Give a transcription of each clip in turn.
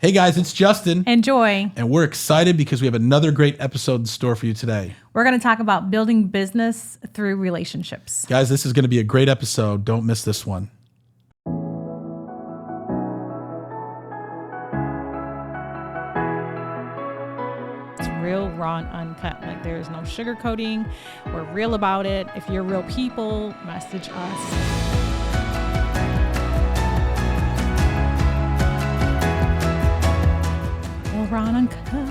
Hey guys, it's Justin. And Joy. And we're excited because we have another great episode in store for you today. We're going to talk about building business through relationships. Guys, this is going to be a great episode. Don't miss this one. It's real, raw, and uncut. Like there is no sugarcoating. We're real about it. If you're real people, message us. Raw and uncut.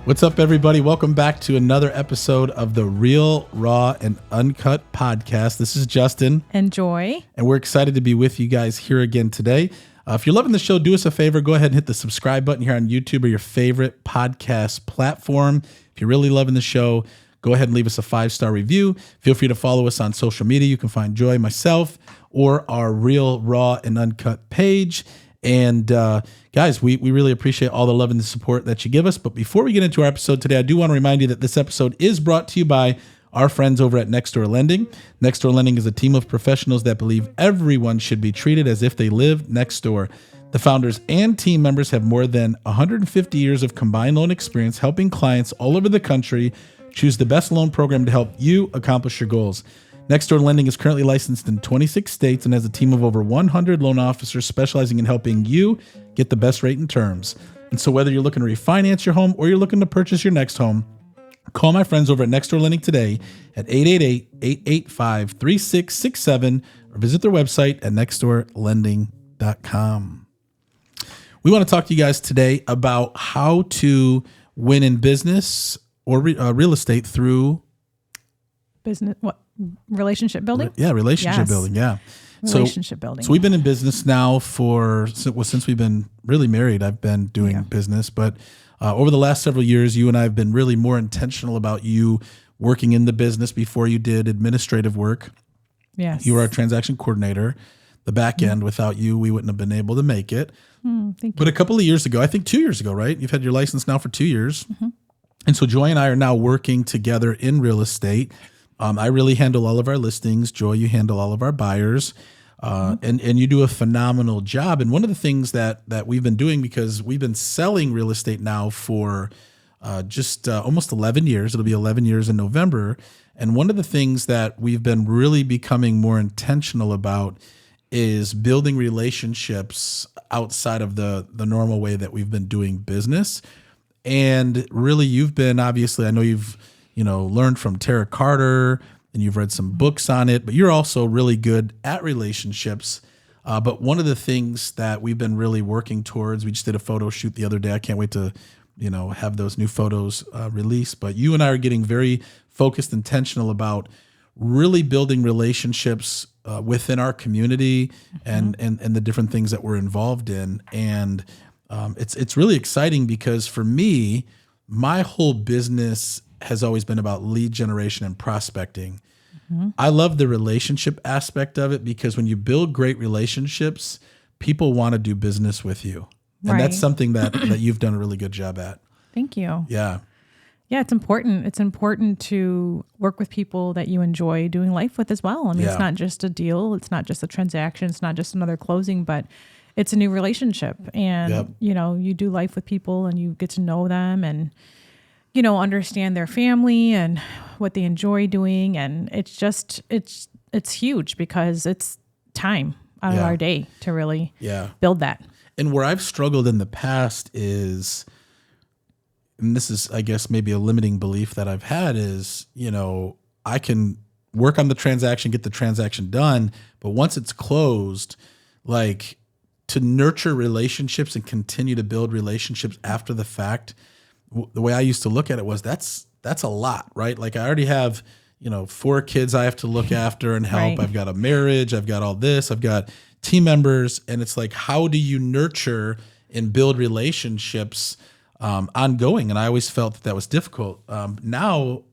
What's up, everybody? Welcome back to another episode of the Real, Raw, and Uncut podcast. This is Justin. And Joy. And we're excited to be with you guys here again today. If you're loving the show, do us a favor. Go ahead and hit the subscribe button here on YouTube or your favorite podcast platform. If you're really loving the show, go ahead and leave us a 5-star review. Feel free to follow us on social media. You can find Joy, myself, or our Real, Raw, and Uncut page. And guys, we really appreciate all the love and the support that you give us. But before we get into our episode today, I do want to remind you that this episode is brought to you by our friends over at Next Door Lending. Next Door Lending is a team of professionals that believe everyone should be treated as if they live next door. The founders and team members have more than 150 years of combined loan experience helping clients all over the country choose the best loan program to help you accomplish your goals. Next Door Lending is currently licensed in 26 states and has a team of over 100 loan officers specializing in helping you get the best rate and terms. And so whether you're looking to refinance your home or you're looking to purchase your next home, call my friends over at Next Door Lending today at 888-885-3667 or visit their website at nextdoorlending.com. We want to talk to you guys today about how to win in business or real estate through Business, what? Relationship building? Yeah, relationship building. Yeah. Relationship building. So we've been in business now since we've been really married. I've been doing business, but over the last several years, you and I have been really more intentional about you working in the business before you did administrative work. Yes. You were our transaction coordinator. The back end, without you, we wouldn't have been able to make it. Thank you. But a couple of years ago, I think 2 years ago, right? You've had your license now for 2 years. Mm-hmm. And so Joy and I are now working together in real estate. I really handle all of our listings. Joy, you handle all of our buyers, and you do a phenomenal job. And one of the things that we've been doing, because we've been selling real estate now for just almost 11 years. It'll be 11 years in November. And one of the things that we've been really becoming more intentional about is building relationships outside of the normal way that we've been doing business. And really, you've been, obviously, I know you've learned from Tara Carter and you've read some books on it, but you're also really good at relationships. But one of the things that we've been really working towards, we just did a photo shoot the other day. I can't wait to, have those new photos released. But you and I are getting very focused, intentional about really building relationships within our community and the different things that we're involved in. And it's really exciting because for me, my whole business has always been about lead generation and prospecting. Mm-hmm. I love the relationship aspect of it because when you build great relationships, people want to do business with you. And that's something that you've done a really good job at. Thank you. Yeah. Yeah, it's important. It's important to work with people that you enjoy doing life with as well. I mean, It's not just a deal. It's not just a transaction. It's not just another closing, but it's a new relationship. And, you do life with people and you get to know them and understand their family and what they enjoy doing. And it's just, it's huge because it's time out of our day to really build that. And where I've struggled in the past is, and this is, I guess, maybe a limiting belief that I've had is, I can work on the transaction, get the transaction done. But once it's closed, like to nurture relationships and continue to build relationships after the fact, the way I used to look at it was that's a lot, right? Like I already have, 4 kids I have to look after and help. Right. I've got a marriage. I've got all this. I've got team members. And it's like, how do you nurture and build relationships ongoing? And I always felt that was difficult. Now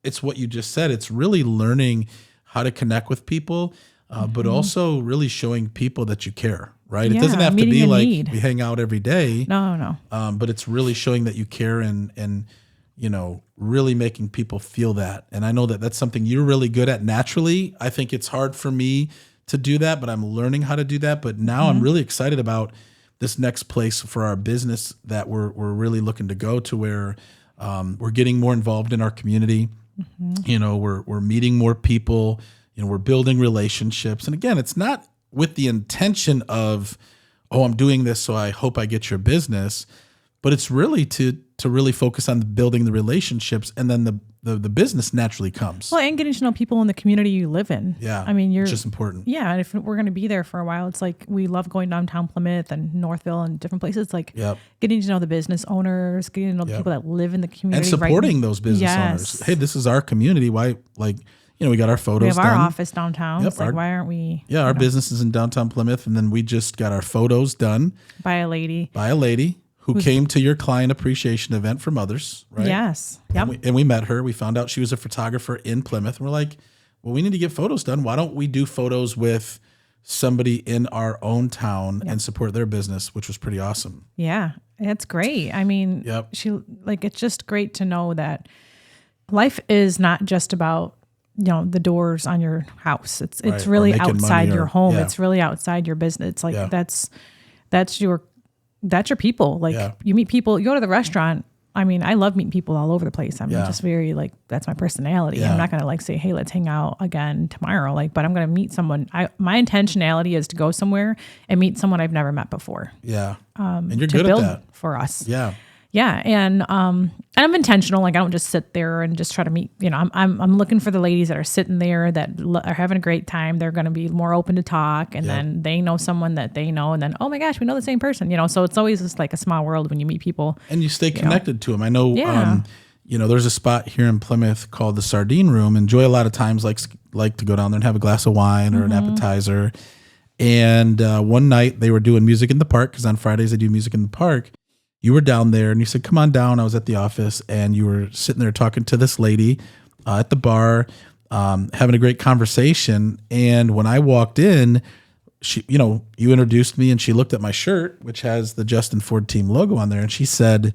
it's what you just said. It's really learning how to connect with people, but also really showing people that you care. Right. It doesn't have to be like we hang out every day. No. But it's really showing that you care and really making people feel that. And I know that that's something you're really good at naturally. I think it's hard for me to do that, but I'm learning how to do that. But now I'm really excited about this next place for our business that we're really looking to go to, where we're getting more involved in our community. You know, we're meeting more people. You know, we're building relationships. And again, it's not with the intention of, oh, I'm doing this so I hope I get your business, but it's really to really focus on building the relationships, and then the business naturally comes. Well, and getting to know people in the community you live in. Yeah. I mean, it's just important. Yeah. And if we're going to be there for a while, it's like we love going downtown Plymouth and Northville and different places. Like getting to know the business owners, getting to know the people that live in the community. And supporting those business owners. Hey, this is our community. Why, like, you know, we got our photos done. We have our office downtown. It's like, why aren't we? Yeah, our business is in downtown Plymouth. And then we just got our photos done. By a lady. Who came to your client appreciation event for mothers, right? Yes. Yep. And we met her. We found out she was a photographer in Plymouth. And we're like, well, we need to get photos done. Why don't we do photos with somebody in our own town and support their business, which was pretty awesome. Yeah, that's great. I mean, it's just great to know that life is not just about, you know, the doors on your house. It's really outside your home. It's really outside your business. It's like that's your people. Like you meet people, you go to the restaurant. I mean, I love meeting people all over the place. I'm just very like, that's my personality. I'm not going to like say, hey, let's hang out again tomorrow. Like, but I'm going to meet someone. My intentionality is to go somewhere and meet someone I've never met before. Yeah. And you're good at that for us. Yeah. Yeah. And I'm intentional. Like I don't just sit there and just try to meet, you know, I'm looking for the ladies that are sitting there that are having a great time. They're going to be more open to talk, and then they know someone that they know, and then, oh my gosh, we know the same person, you know? So it's always just like a small world when you meet people. And you stay connected to them. I know, you know, there's a spot here in Plymouth called the Sardine Room, and Joy a lot of times like to go down there and have a glass of wine or an appetizer. And one night they were doing music in the park, because on Fridays they do music in the park. You were down there and you said, come on down. I was at the office, and you were sitting there talking to this lady at the bar, having a great conversation. And when I walked in, she, you know, you introduced me, and she looked at my shirt, which has the Justin Ford Team logo on there. And she said,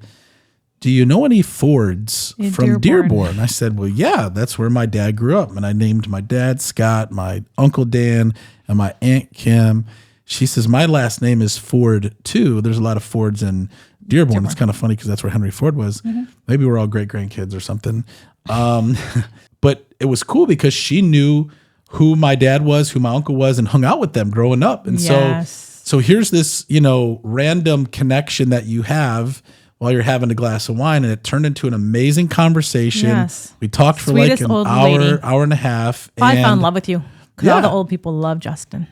do you know any Fords from Dearborn? I said, well, yeah, that's where my dad grew up. And I named my dad Scott, my uncle Dan, and my aunt Kim. She says, my last name is Ford too. There's a lot of Fords in Dearborn. It's kind of funny because that's where Henry Ford was. Maybe we're all great grandkids or something. But it was cool because she knew who my dad was, who my uncle was, and hung out with them growing up. And so here's this, you know, random connection that you have while you're having a glass of wine, and it turned into an amazing conversation. We talked for like an hour and a half. I fell in love with you. Because all the old people love Justin.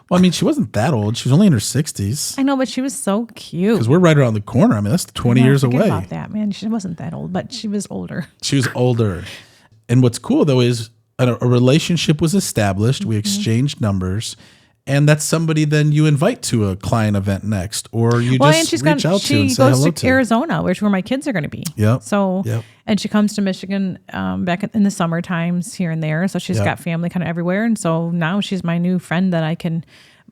Well, I mean, she wasn't that old. She was only in her 60s. I know, but she was so cute. Because we're right around the corner. I mean, that's 20 years away. About that, man. She wasn't that old, but she was older. She was older. And what's cool, though, is a relationship was established. We exchanged numbers. And that's somebody then you invite to a client event next, or you just reach out to and say hello to. She goes to Arizona, which is where my kids are going to be. And she comes to Michigan back in the summer times here and there. So she's got family kind of everywhere. And so now she's my new friend that I can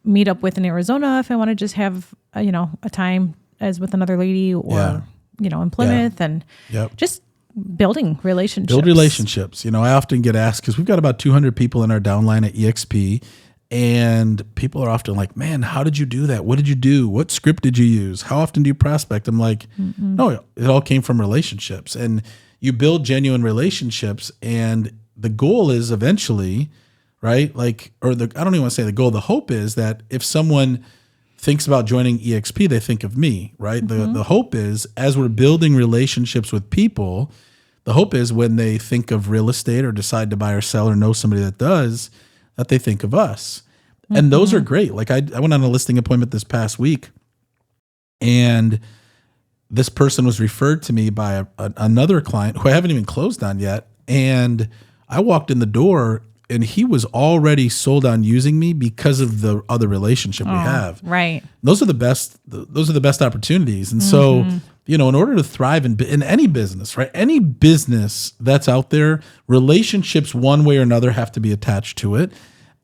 meet up with in Arizona if I want to just have, a time as with another lady, or, in Plymouth, and just building relationships. Build relationships. You know, I often get asked, because we've got about 200 people in our downline at EXP. And people are often like, man, how did you do that? What did you do? What script did you use? How often do you prospect? I'm like, no, it all came from relationships. And you build genuine relationships. And the goal is eventually, right? Like, I don't even want to say the goal. The hope is that if someone thinks about joining EXP, they think of me, right? The hope is, as we're building relationships with people, the hope is when they think of real estate or decide to buy or sell or know somebody that does, that they think of us. And those are great. Like I went on a listing appointment this past week, and this person was referred to me by another client who I haven't even closed on yet. And I walked in the door, and he was already sold on using me because of the other relationship we have. Right. Those are the best opportunities. And so, in order to thrive in any business, right? Any business that's out there, relationships one way or another have to be attached to it.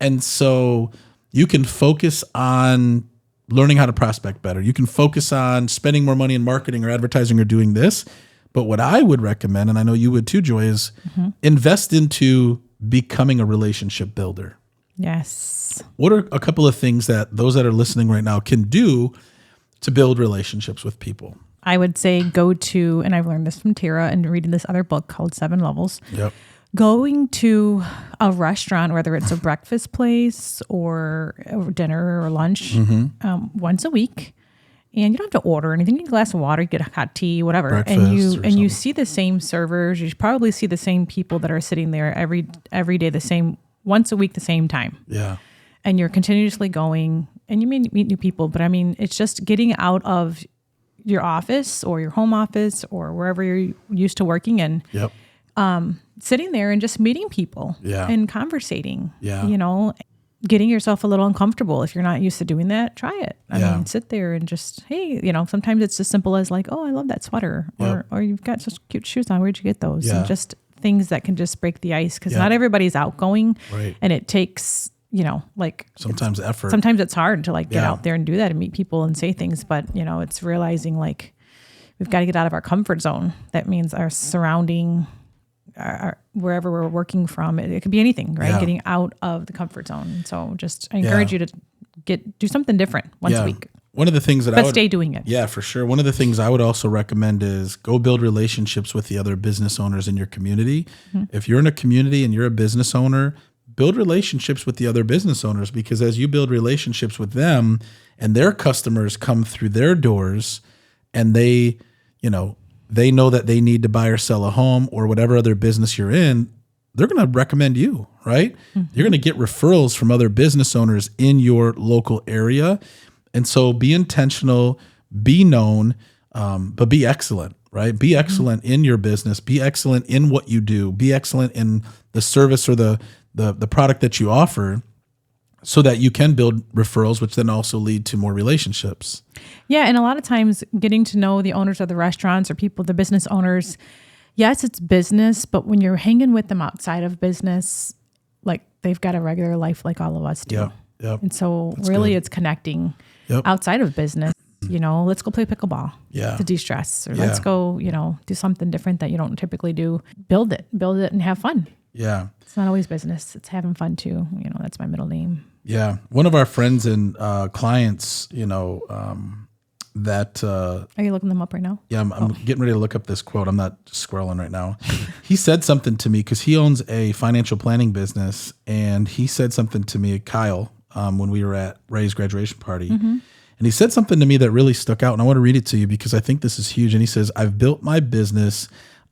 And so you can focus on learning how to prospect better. You can focus on spending more money in marketing or advertising or doing this. But what I would recommend, and I know you would too, Joy, is invest into becoming a relationship builder. Yes. What are a couple of things that those that are listening right now can do to build relationships with people? I would say go to, and I've learned this from Tara and reading this other book called 7 Levels. Yep. Going to a restaurant, whether it's a breakfast place or dinner or lunch, once a week, and you don't have to order anything. You get a glass of water, you get a hot tea, whatever, Breakfast and you see the same servers. You probably see the same people that are sitting there every day, the same once a week, the same time. Yeah. And you're continuously going, and you may meet new people, but I mean, it's just getting out of your office or your home office or wherever you're used to working in. Yep. Sitting there and just meeting people and conversating. Yeah. You know, getting yourself a little uncomfortable. If you're not used to doing that, try it. I mean, sit there and just, hey, you know, sometimes it's as simple as like, oh, I love that sweater, or you've got such cute shoes on. Where'd you get those? And just things that can just break the ice, because not everybody's outgoing, and it takes, you know, like sometimes effort. Sometimes it's hard to like get out there and do that and meet people and say things, but you know, it's realizing like we've got to get out of our comfort zone. That means our surrounding, our wherever we're working from. It could be anything, right? Yeah. Getting out of the comfort zone. So just I encourage you to do something different once a week. One of the things that but stay doing it. Yeah, for sure. One of the things I would also recommend is go build relationships with the other business owners in your community. If you're in a community and you're a business owner, build relationships with the other business owners, because as you build relationships with them and their customers come through their doors and they know that they need to buy or sell a home or whatever other business you're in, they're going to recommend you, right? You're going to get referrals from other business owners in your local area. And so be intentional, be known, but be excellent, right? Be excellent in your business, be excellent in what you do, be excellent in the service or the product that you offer, so that you can build referrals, which then also lead to more relationships. Yeah. And a lot of times getting to know the owners of the restaurants or people, the business owners, yes, it's business, but when you're hanging with them outside of business, like they've got a regular life like all of us do. Yep. And so it's connecting outside of business. You know, let's go play pickleball to de-stress, or let's go, you know, do something different that you don't typically do. Build it and have fun. Yeah. It's not always business. It's having fun too. You know, that's my middle name. Yeah. One of our friends and clients, you know, that... Are you looking them up right now? Yeah, I'm getting ready to look up this quote. I'm not scrolling right now. He said something to me, because he owns a financial planning business, and he said something to me, Kyle, when we were at Ray's graduation party. And he said something to me that really stuck out, and I want to read it to you because I think this is huge. And he says, I've built my business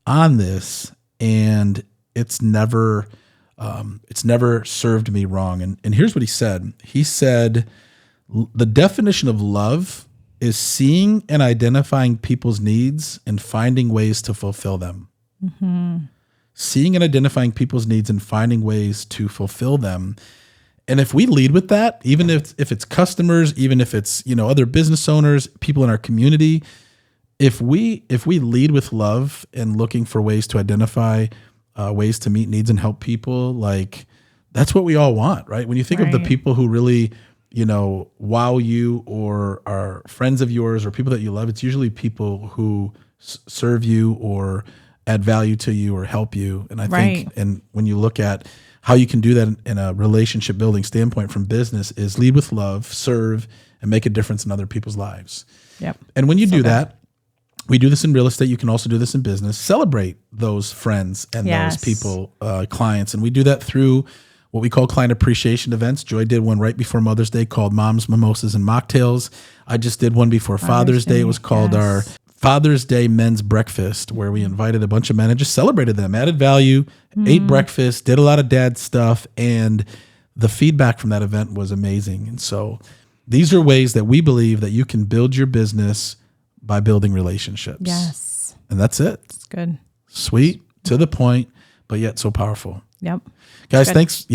on this, and it's never served me wrong. And here's what he said. He said, the definition of love is seeing and identifying people's needs and finding ways to fulfill them. Seeing and identifying people's needs and finding ways to fulfill them. And if we lead with that, even if it's customers, even if it's, you know, other business owners, people in our community, if we lead with love and looking for ways to identify ways to meet needs and help people, like that's what we all want, right? When you think of the people who really, you know, wow you or are friends of yours or people that you love, it's usually people who serve you or add value to you or help you. And I think, and when you look at how you can do that in a relationship building standpoint from business, is lead with love, serve, and make a difference in other people's lives. Yep. And when you do that, we do this in real estate. You can also do this in business. Celebrate those friends and those people, clients. And we do that through what we call client appreciation events. Joy did one right before Mother's Day called Moms, Mimosas, and Mocktails. I just did one before Father's Day. It was called our Father's Day Men's Breakfast, where we invited a bunch of men and just celebrated them, added value, ate breakfast, did a lot of dad stuff. And the feedback from that event was amazing. And so these are ways that we believe that you can build your business by building relationships. Yes. And that's it. It's good. Sweet, to the point, but yet so powerful. Yep. Guys, thanks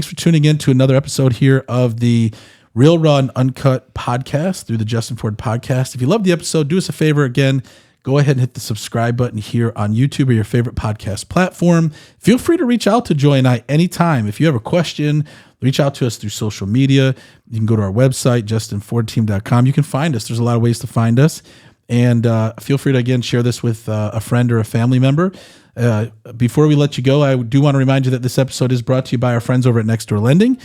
for tuning in to another episode here of the Real, Raw, and Uncut podcast through the Justin Ford podcast. If you loved the episode, do us a favor again. Go ahead and hit the subscribe button here on YouTube or your favorite podcast platform. Feel free to reach out to Joy and I anytime. If you have a question, reach out to us through social media. You can go to our website, justinfordteam.com. You can find us. There's a lot of ways to find us. And feel free to, again, share this with a friend or a family member. Before we let you go, I do want to remind you that this episode is brought to you by our friends over at Next Door Lending.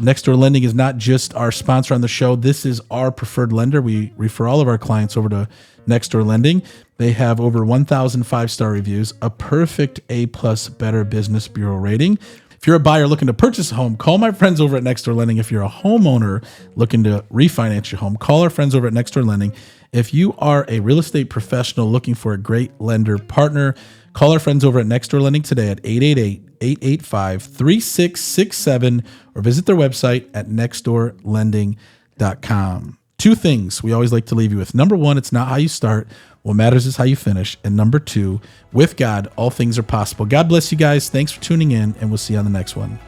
Next Door Lending is not just our sponsor on the show. This is our preferred lender. We refer all of our clients over to Next Door Lending. They have over 1,000 5-star reviews, a perfect A+ Better Business Bureau rating. If you're a buyer looking to purchase a home, call my friends over at Next Door Lending. If you're a homeowner looking to refinance your home, call our friends over at Next Door Lending. If you are a real estate professional looking for a great lender partner, call our friends over at Next Door Lending today at 888-885-3667 or visit their website at nextdoorlending.com. 2 things we always like to leave you with. Number 1, it's not how you start. What matters is how you finish. And number 2, with God, all things are possible. God bless you guys. Thanks for tuning in, and we'll see you on the next one.